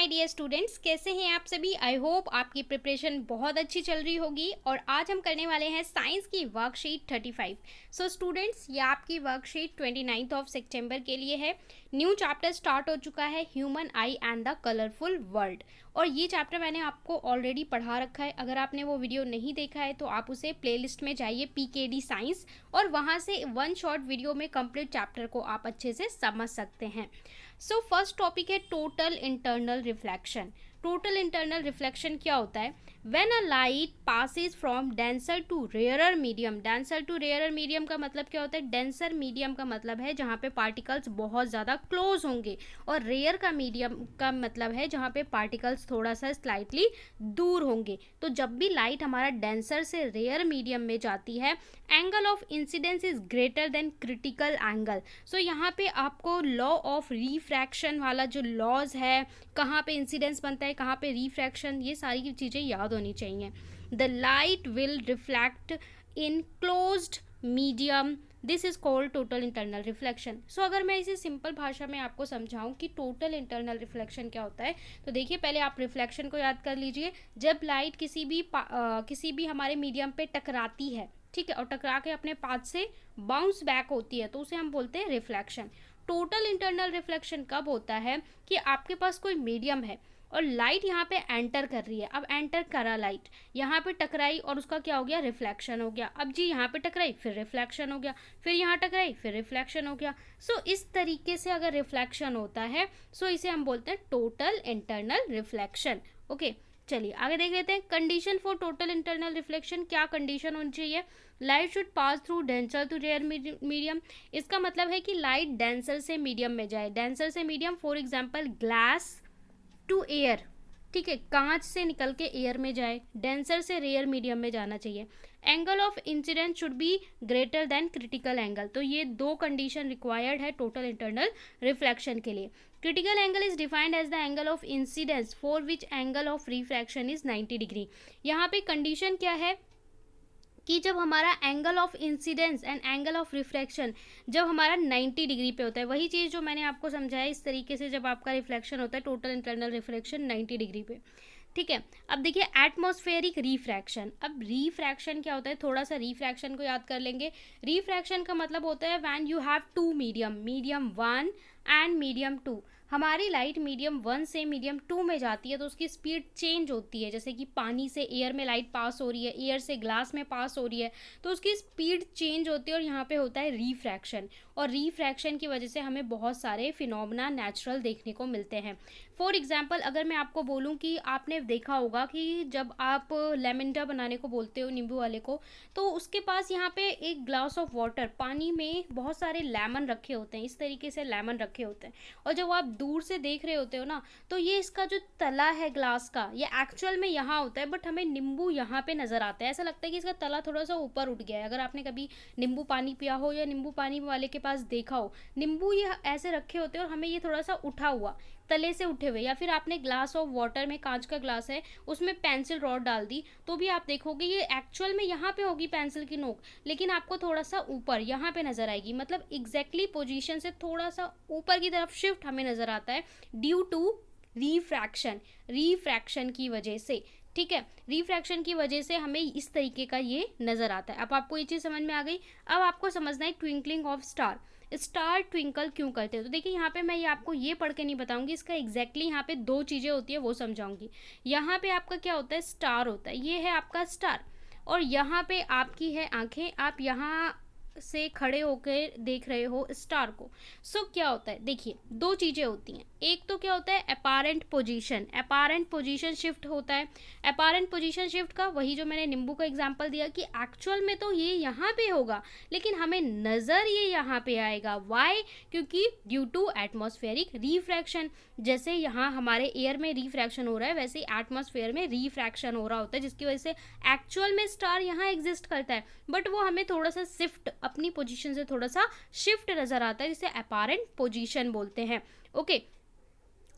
My dear students, कैसे हैं आप सभी। आई होप आपकी प्रिपरेशन बहुत अच्छी चल रही होगी। और आज हम करने वाले हैं साइंस की वर्कशीट 35। सो स्टूडेंट्स, ये आपकी वर्कशीट 29 ऑफ सितंबर के लिए है। न्यू चैप्टर स्टार्ट हो चुका है, human I and the colourful world. और ये चैप्टर मैंने आपको ऑलरेडी पढ़ा रखा है। अगर आपने वो वीडियो नहीं देखा है तो आप उसे प्लेलिस्ट में जाइए, पीकेडी साइंस, और वहाँ से वन शॉर्ट वीडियो में कंप्लीट चैप्टर को आप अच्छे से समझ सकते हैं। सो फर्स्ट टॉपिक है total internal reflection. Total internal reflection क्या होता है? When a light passes from denser to rarer medium. Denser to rarer medium का मतलब क्या होता है? डेंसर मीडियम का मतलब है जहाँ पे पार्टिकल्स बहुत ज़्यादा क्लोज होंगे, और रेयर का मीडियम का मतलब है जहाँ पे पार्टिकल्स थोड़ा सा स्लाइटली दूर होंगे। तो जब भी लाइट हमारा डेंसर से रेयर मीडियम में जाती है, angle of incidence is greater than critical angle. So यहाँ पे आपको लॉ ऑफ रिफ्रैक्शन वाला जो लॉज है, कहाँ पे इंसिडेंस बनता है, कहाँ पे रिफ्रैक्शन, ये सारी चीज़ें याद होनी चाहिए। The light will reflect in closed medium, this is called total internal reflection. So अगर मैं इसे सिंपल भाषा में आपको समझाऊं कि टोटल इंटरनल रिफ्लेक्शन क्या होता है, तो देखिए पहले आप रिफ्लेक्शन को याद कर लीजिए। जब लाइट किसी भी हमारे मीडियम पे टकराती है, ठीक है, और टकरा के अपने पाथ से बाउंस बैक होती है, तो उसे हम बोलते हैं रिफ्लेक्शन। टोटल इंटरनल रिफ्लेक्शन कब होता है कि आपके पास कोई मीडियम है और लाइट यहाँ पे एंटर कर रही है। अब एंटर करा लाइट, यहाँ पे टकराई और उसका क्या हो गया? रिफ्लेक्शन हो गया। अब जी यहाँ पे टकराई, फिर रिफ्लेक्शन हो गया, फिर यहाँ टकराई, फिर रिफ्लेक्शन हो गया। सो इस तरीके से अगर रिफ्लेक्शन होता है, सो इसे हम बोलते हैं टोटल इंटरनल रिफ्लेक्शन। ओके, चलिए आगे देख लेते हैं। Condition for total internal reflection, क्या कंडीशन होनी चाहिए? Light should pass through denser to rare medium. इसका मतलब है कि लाइट डेंसर से मीडियम में जाए। डेंसर से medium, for example glass to air, ठीक है, कांच से निकल के एयर में जाए। डेंसर से रेयर मीडियम में जाना चाहिए। Angle of incidence should be greater than critical angle. तो ये दो कंडीशन रिक्वायर्ड है टोटल इंटरनल रिफ्लेक्शन के लिए। Critical angle is defined as the angle of incidence for which angle of refraction is 90 degree. यहाँ पे कंडीशन क्या है कि जब हमारा angle of incidence and angle of reflection जब हमारा 90 डिग्री पे होता है, वही चीज़ जो मैंने आपको समझाया इस तरीके से, जब आपका रिफ्लेक्शन होता है टोटल इंटरनल रिफ्लेक्शन 90 डिग्री पे, ठीक है। अब देखिए एटमॉस्फेरिक रिफ्रैक्शन। अब रिफ्रैक्शन क्या होता है? थोड़ा सा रिफ्रैक्शन को याद कर लेंगे। रिफ्रैक्शन का मतलब होता है when you have two medium, medium 1 and medium 2। हमारी लाइट मीडियम 1 से मीडियम 2 में जाती है तो उसकी स्पीड चेंज होती है। जैसे कि पानी से एयर में लाइट पास हो रही है, एयर से ग्लास में पास हो रही है, तो उसकी स्पीड चेंज होती है और यहाँ पे होता है रिफ्रैक्शन। और रिफ्रैक्शन की वजह से हमें बहुत सारे फिनोमेना नेचुरल देखने को मिलते हैं। फॉर एग्जाम्पल, अगर मैं आपको बोलूँ कि आपने देखा होगा कि जब आप लेमन बनाने को बोलते हो नींबू वाले को, तो उसके पास यहाँ पे एक ग्लास ऑफ वाटर, पानी में बहुत सारे लेमन रखे होते हैं, इस तरीके से लेमन रखे होते हैं। और जब आप दूर से देख रहे होते हो ना, तो ये इसका जो तला है ग्लास का, ये एक्चुअल में यहाँ होता है, बट हमें नींबू यहाँ पे नजर आता है। ऐसा लगता है कि इसका तला थोड़ा सा ऊपर उठ गया है। अगर आपने कभी नींबू पानी पिया हो या नींबू पानी वाले के पास देखा हो, नींबू ये ऐसे रखे होते हैं और हमें ये थोड़ा सा उठा हुआ, तले से उठे हुए। या फिर आपने ग्लास ऑफ वाटर में, कांच का ग्लास है, उसमें पेंसिल रॉड डाल दी, तो भी आप देखोगे ये एक्चुअल में यहाँ पे होगी पेंसिल की नोक, लेकिन आपको थोड़ा सा ऊपर यहाँ पे नजर आएगी। मतलब एग्जैक्टली पोजीशन से थोड़ा सा ऊपर की तरफ शिफ्ट हमें नजर आता है ड्यू टू रिफ्रैक्शन, रिफ्रैक्शन की वजह से, ठीक है। रिफ्रैक्शन की वजह से हमें इस तरीके का ये नजर आता है। अब आपको ये चीज़ समझ में आ गई। अब आपको समझना है twinkling of star. Star twinkle क्यों करते हैं? तो देखिए यहाँ पे मैं ये आपको ये पढ़ के नहीं बताऊंगी, इसका एग्जैक्टली यहाँ पे दो चीज़ें होती है वो समझाऊंगी। यहाँ पे आपका क्या होता है? स्टार होता है, ये है आपका स्टार, और यहाँ पे आपकी है आंखें, आप यहाँ से खड़े होकर देख रहे हो स्टार को। सो क्या होता है? देखिए दो चीज़ें होती हैं। एक तो क्या होता है? Apparent position, apparent position shift होता है। अपारेंट पोजीशन शिफ्ट का वही जो मैंने नींबू का एग्जांपल दिया कि एक्चुअल में तो ये यहाँ पे होगा, लेकिन हमें नज़र ये यहाँ पे आएगा। वाई? क्योंकि ड्यू टू एटमॉस्फेरिक रिफ्रैक्शन। जैसे यहाँ हमारे एयर में रिफ्रैक्शन हो रहा है, वैसे एटमॉस्फेयर में रिफ्रैक्शन हो रहा होता है, जिसकी वजह से एक्चुअल में स्टार यहाँ एग्जिस्ट करता है, बट वो हमें थोड़ा सा शिफ्ट, अपनी पोजीशन से थोड़ा सा शिफ्ट नजर आता है, जिसे अपारेंट पोजीशन बोलते हैं। ओके,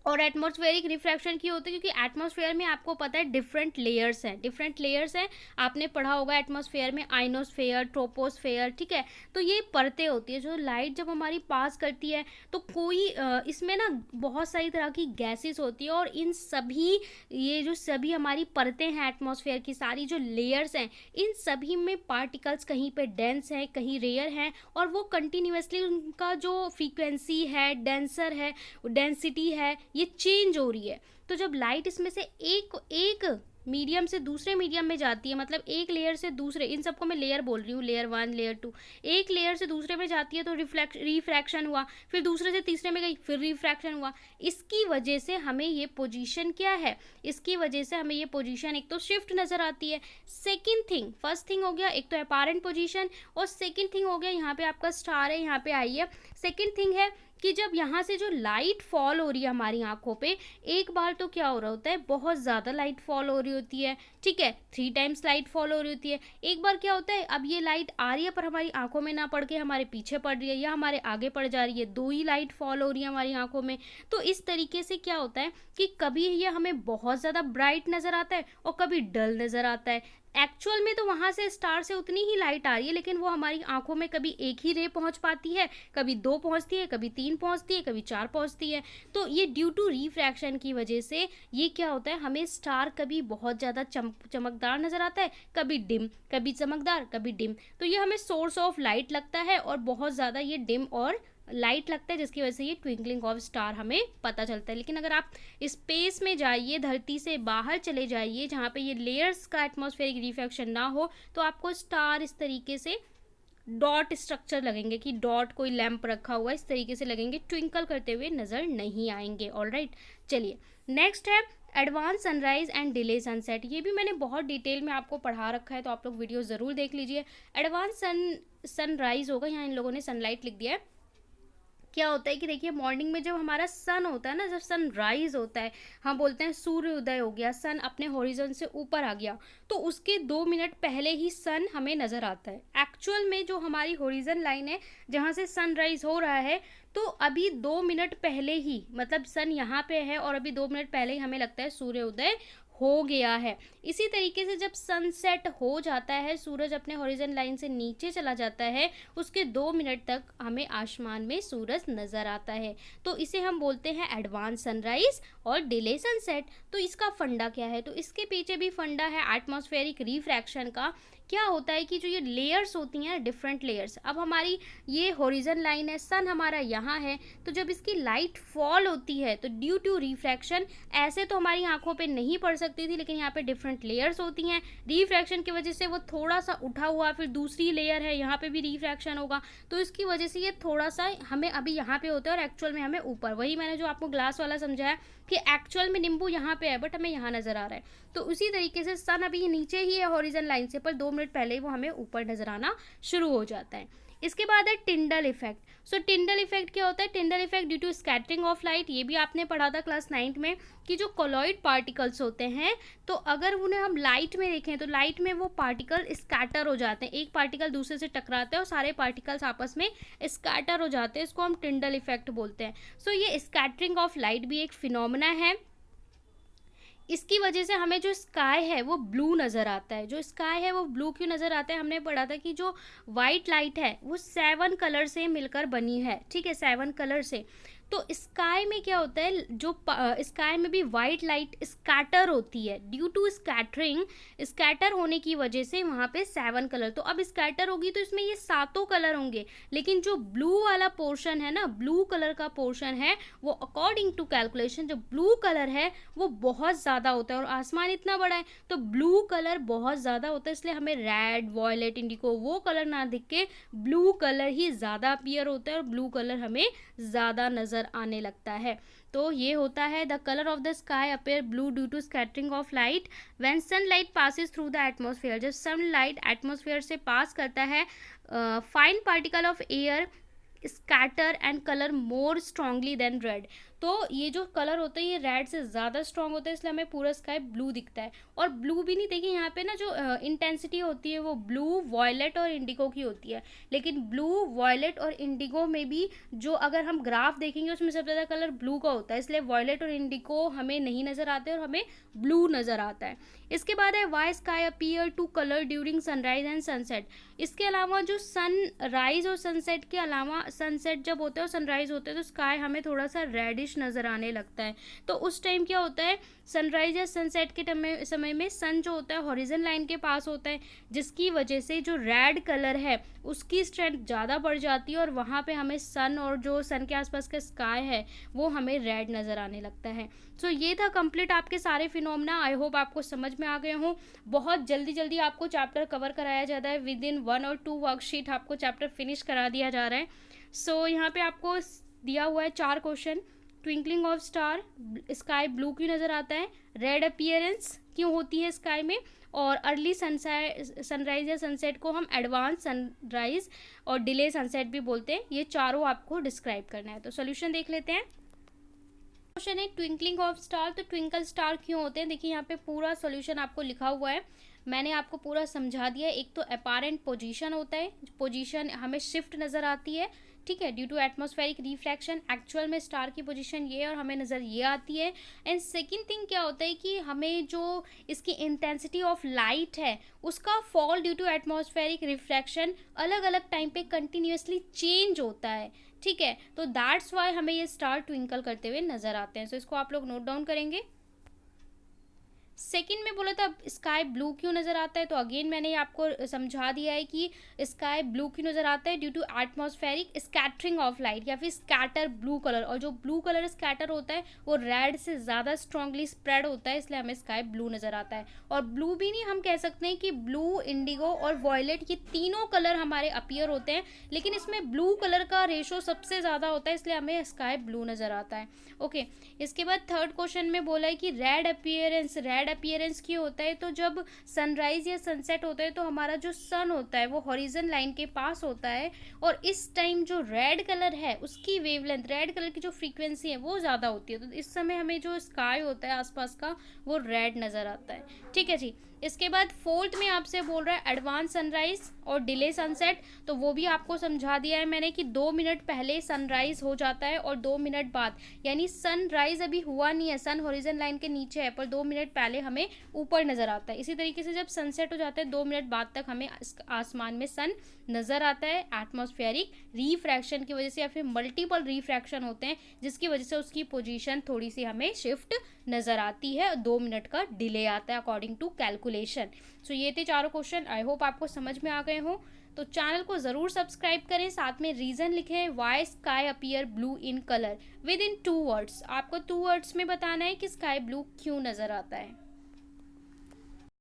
और एटमॉस्फेरिक रिफ्रैक्शन की होती है क्योंकि एटमॉस्फेयर में आपको पता है डिफरेंट लेयर्स हैं। आपने पढ़ा होगा एटमॉस्फेयर में आइनोस्फेयर, ट्रोपोस्फेयर, ठीक है। तो ये परतें होती है जो लाइट जब हमारी पास करती है तो कोई इसमें ना बहुत सारी तरह की गैसेस होती है, और इन सभी ये जो सभी हमारी परतें हैं एटमॉस्फेयर की, सारी जो लेयर्स हैं, इन सभी में पार्टिकल्स कहीं पे डेंस है, कहीं रेयर हैं, और वो कंटिन्यूसली उनका जो फ्रीक्वेंसी है, डेंसिटी है, ये चेंज हो रही है। तो जब लाइट इसमें से एक एक मीडियम से दूसरे मीडियम में जाती है, मतलब एक लेयर से दूसरे, इन सबको मैं लेयर बोल रही हूँ, लेयर 1 लेयर 2, एक लेयर से दूसरे में जाती है तो रिफ्रैक्शन हुआ, फिर दूसरे से तीसरे में गई, फिर रिफ्रैक्शन हुआ। इसकी वजह से हमें ये पोजीशन क्या है, इसकी वजह से हमें ये पोजीशन एक तो शिफ्ट नज़र आती है। सेकेंड थिंग, फर्स्ट थिंग हो गया एक तो अपारेंट पोजीशन, और सेकेंड थिंग हो गया यहाँ पे आपका स्टार है, यहाँ पे आई है। सेकेंड थिंग है कि जब यहाँ से जो लाइट फॉल हो रही है हमारी आंखों पे, एक बार तो क्या हो रहा होता है, बहुत ज़्यादा लाइट फॉल हो रही होती है, ठीक है, 3 टाइम्स लाइट फॉल हो रही होती है। एक बार क्या होता है, अब ये लाइट आ रही है पर हमारी आंखों में ना पड़ के हमारे पीछे पड़ रही है या हमारे आगे पड़ जा रही है, 2 ही लाइट फॉल हो रही है हमारी आंखों में। तो इस तरीके से क्या होता है कि कभी ये हमें बहुत ज़्यादा ब्राइट नज़र आता है और कभी डल नज़र आता है। एक्चुअल में तो वहाँ से स्टार से उतनी ही लाइट आ रही है, लेकिन वो हमारी आंखों में कभी एक ही रे पहुँच पाती है, कभी 2 पहुँचती है, कभी 3 पहुँचती है, कभी 4 पहुँचती है। तो ये ड्यू टू रिफ्रैक्शन की वजह से ये क्या होता है, हमें स्टार कभी बहुत ज़्यादा चमकदार नज़र आता है, कभी डिम, कभी चमकदार, कभी डिम। तो ये हमें सोर्स ऑफ लाइट लगता है और बहुत ज़्यादा ये डिम और लाइट लगता है, जिसकी वजह से ये ट्विंकलिंग ऑफ स्टार हमें पता चलता है। लेकिन अगर आप स्पेस में जाइए, धरती से बाहर चले जाइए जहाँ पे ये लेयर्स का एटमॉस्फेरिक रिफ्रैक्शन ना हो, तो आपको स्टार इस तरीके से डॉट स्ट्रक्चर लगेंगे कि डॉट कोई लैंप रखा हुआ इस तरीके से लगेंगे, ट्विंकल करते हुए नज़र नहीं आएंगे। ऑलराइट, चलिए नेक्स्ट है advance sunrise and delay sunset. ये भी मैंने बहुत डिटेल में आपको पढ़ा रखा है, तो आप लोग वीडियो ज़रूर देख लीजिए। एडवांस सनराइज होगा, यहाँ इन लोगों ने सनलाइट लिख दिया है। क्या होता है कि देखिए मॉर्निंग में जब हमारा सन होता है ना, जब सन राइज होता है, हम बोलते हैं सूर्य उदय हो गया, सन अपने हॉरिजॉन से ऊपर आ गया, तो उसके 2 मिनट पहले ही सन हमें नज़र आता है। एक्चुअल में जो हमारी हॉरिजॉन लाइन है जहाँ से सनराइज हो रहा है, तो अभी 2 मिनट पहले ही, मतलब सन यहाँ पे है और अभी 2 मिनट पहले ही हमें लगता है सूर्य उदय हो गया है। इसी तरीके से जब सनसेट हो जाता है, सूरज अपने हॉरिजॉन लाइन से नीचे चला जाता है, उसके 2 मिनट तक हमें आसमान में सूरज नज़र आता है। तो इसे हम बोलते हैं एडवांस सनराइज और डिले सनसेट। तो इसका फंडा क्या है, तो इसके पीछे भी फंडा है एटमॉस्फेरिक रिफ्रैक्शन का। क्या होता है कि जो ये लेयर्स होती हैं, डिफरेंट लेयर्स, अब हमारी ये हॉरिजॉन लाइन है, सन हमारा यहाँ है, तो जब इसकी लाइट फॉल होती है तो ड्यू टू रिफ्रैक्शन, ऐसे तो हमारी आंखों पे नहीं पड़ सकती थी, लेकिन यहाँ पे डिफरेंट लेयर्स होती हैं, रिफ्रैक्शन की वजह से वो थोड़ा सा उठा हुआ, फिर दूसरी लेयर है यहाँ पे भी रिफ्रैक्शन होगा, तो इसकी वजह से ये थोड़ा सा हमें अभी यहाँ पे होता है और एक्चुअल में हमें ऊपर, वही मैंने जो आपको ग्लास वाला समझाया कि एक्चुअल में नींबू यहाँ पे है बट हमें यहाँ नज़र आ रहा है। तो उसी तरीके से सन अभी नीचे ही है हॉरिजॉन लाइन से, पर 2 मिनट पहले ही वो हमें ऊपर नज़र आना शुरू हो जाता है। इसके बाद है टिंडल इफेक्ट। सो टिंडल इफेक्ट क्या होता है, Tyndall effect due to scattering of light, ये भी आपने पढ़ा था क्लास 9th में कि जो कोलॉइड पार्टिकल्स होते हैं, तो अगर उन्हें हम लाइट में देखें तो लाइट में वो पार्टिकल स्कैटर हो जाते हैं, एक पार्टिकल दूसरे से टकराते हैं और सारे पार्टिकल्स आपस में स्कैटर हो जाते हैं, इसको हम टिंडल इफेक्ट बोलते हैं। सो ये स्कैटरिंग ऑफ लाइट भी एक फिनोमेना है। इसकी वजह से हमें जो स्काई है वो ब्लू नज़र आता है। जो स्काई है वो ब्लू क्यों नज़र आता है, हमने पढ़ा था कि जो वाइट लाइट है वो 7 कलर से मिलकर बनी है, ठीक है, 7 कलर से। तो स्काई में क्या होता है, जो स्काई में भी वाइट लाइट स्कैटर होती है, ड्यू टू स्कैटरिंग, स्कैटर होने की वजह से वहाँ पे 7 कलर, तो अब स्कैटर होगी तो इसमें ये 7 कलर होंगे, लेकिन जो ब्लू वाला पोर्शन है ना, ब्लू कलर का पोर्शन है, वो अकॉर्डिंग टू कैलकुलेशन जो ब्लू कलर है वो बहुत ज़्यादा होता है, और आसमान इतना बड़ा है तो ब्लू कलर बहुत ज़्यादा होता है, इसलिए हमें रेड, वॉयलेट, इंडिको वो कलर ना दिख के ब्लू कलर ही ज़्यादा अपीयर होता है और ब्लू कलर हमें ज़्यादा नज़र आने लगता है। तो ये होता है the colour of the sky appear blue due to scattering of light when sunlight passes through the atmosphere. जब सनलाइट एटमॉस्फेयर से पास करता है, fine particle of air scatter and colour more strongly than red. तो ये जो colour होता है ये रेड से ज़्यादा स्ट्रॉन्ग होता है, इसलिए हमें पूरा स्काई ब्लू दिखता है। और ब्लू भी नहीं, देखिए यहाँ पे ना जो इंटेंसिटी होती है वो ब्लू, वॉयलेट और इंडिगो की होती है, लेकिन ब्लू, वॉयलेट और इंडिगो में भी जो अगर हम ग्राफ देखेंगे उसमें सबसे ज़्यादा कलर ब्लू का होता है, इसलिए वॉयलेट और इंडिगो हमें नहीं नज़र आते और हमें ब्लू नज़र आता है। इसके बाद है why sky appear to colour during sunrise and sunset. इसके अलावा जो सनराइज और सनसेट के अलावा, सनसेट जब होता है और सनराइज होता है तो स्काई हमें थोड़ा सा रेडिश नज़र आने लगता है। तो उस टाइम क्या होता है, सनराइज या सनसेट के समय में सन जो होता है हॉरिजन लाइन के पास होता है, जिसकी वजह से जो रेड कलर है उसकी स्ट्रेंथ ज़्यादा बढ़ जाती है और वहाँ पे हमें सन और जो सन के आसपास का स्काई है वो हमें रेड नज़र आने लगता है। सो ये था कंप्लीट आपके सारे फिनोमेना। आई होप आपको समझ में आ गए हों। बहुत जल्दी जल्दी आपको चैप्टर कवर कराया जाता है, विद इन 1 और 2 वर्कशीट आपको चैप्टर फिनिश करा दिया जा रहा है। सो यहाँ पे आपको दिया हुआ है 4 question. Twinkling of star, sky blue क्यों नज़र आता है, रेड अपीयरेंस क्यों होती है स्काई में, और अर्ली सनराइज या सनसेट को हम एडवांस सनराइज और डिले सनसेट भी बोलते हैं। ये चारों आपको डिस्क्राइब करना है। तो सोल्यूशन देख लेते हैं। क्वेश्चन है ट्विंकलिंग ऑफ स्टार, तो ट्विंकल स्टार क्यों होते हैं। देखिए यहाँ पे पूरा सॉल्यूशन आपको लिखा हुआ है, मैंने आपको पूरा समझा दिया। एक तो अपारेंट पोजीशन होता है, पोजीशन हमें शिफ्ट नज़र आती है, ठीक है, due to atmospheric reflection. Actual में स्टार की पोजीशन ये और हमें नज़र ये आती है। एंड सेकंड थिंग क्या होता है कि हमें जो इसकी इंटेंसिटी ऑफ लाइट है उसका fall due to atmospheric reflection अलग अलग टाइम पे कंटिन्यूसली चेंज होता है, ठीक है। तो दैट्स वाई हमें ये स्टार ट्विंकल करते हुए नज़र आते हैं। सो इसको आप लोग नोट डाउन करेंगे। सेकंड में बोला था स्काई ब्लू क्यों नज़र आता है, तो अगेन मैंने आपको समझा दिया है कि स्काई ब्लू क्यों नज़र आता है, due to atmospheric scattering of light या फिर स्कैटर ब्लू कलर। और जो ब्लू कलर स्कैटर होता है वो रेड से ज़्यादा स्ट्रांगली स्प्रेड होता है, इसलिए हमें स्काई ब्लू नज़र आता है। और ब्लू भी नहीं, हम कह सकते हैं कि ब्लू, इंडिगो और वॉयलेट ये तीनों कलर हमारे अपीयर होते हैं, लेकिन इसमें ब्लू कलर का रेशो सबसे ज़्यादा होता है, इसलिए हमें स्काई ब्लू नज़र आता है। ओके, इसके बाद थर्ड क्वेश्चन में बोला है कि रेड अपीयरेंस क्यों होता है, तो जब सनराइज या सनसेट होता है तो हमारा जो सन होता है वो हॉरिजन लाइन के पास होता है, और इस टाइम जो रेड कलर है उसकी वेवलेंथ, रेड कलर की जो फ्रीक्वेंसी है वो ज़्यादा होती है, तो इस समय हमें जो स्काई होता है आसपास का वो रेड नज़र आता है, ठीक है जी। इसके बाद फोर्थ में आपसे बोल रहा है एडवांस सनराइज और डिले सनसेट, तो वो भी आपको समझा दिया है मैंने कि 2 मिनट पहले सनराइज हो जाता है और 2 मिनट बाद, यानी सनराइज अभी हुआ नहीं है, सन हॉरिजन लाइन के नीचे है, पर 2 मिनट पहले हमें ऊपर नज़र आता है। इसी तरीके से जब सनसेट हो जाता है 2 मिनट बाद तक हमें आसमान में सन नज़र आता है, एटमॉस्फेरिक रिफ्रैक्शन की वजह से या फिर मल्टीपल रिफ्रैक्शन होते हैं जिसकी वजह से उसकी पोजीशन थोड़ी सी हमें शिफ्ट नज़र आती है, 2 मिनट का डिले आता है अकॉर्डिंग टू कैलकुलेशन। सो ये थे चारों क्वेश्चन, आई होप आपको समझ में आ गए हों। तो चैनल को ज़रूर सब्सक्राइब करें, साथ में रीज़न लिखें why sky appear blue in colour within 2 words. आपको 2 वर्ड्स में बताना है कि स्काई ब्लू क्यों नज़र आता है।